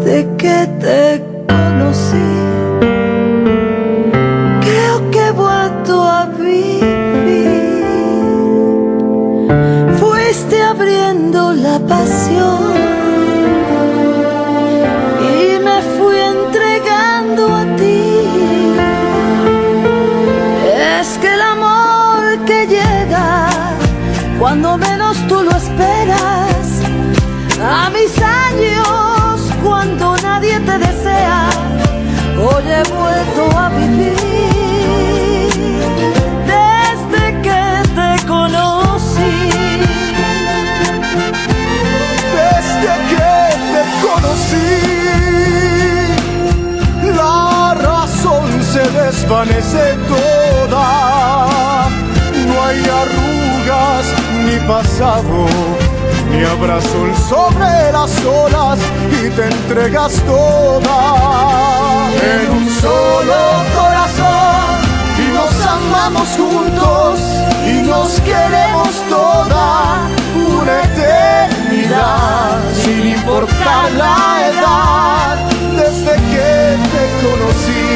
Desde que te conocí, creo que he vuelto a vivir. Fuiste abriendo la pasión y me fui entregando a ti. Es que el amor que llega cuando menos tú lo esperas, a mis años cuando nadie te desea, hoy he vuelto a vivir. Desde que te conocí, desde que te conocí, la razón se desvanece toda. No hay arrugas ni pasado, ni habrá sol sobre las olas, y te entregas toda en un solo corazón, y nos amamos juntos y nos queremos toda una eternidad, sin importar la edad. Desde que te conocí,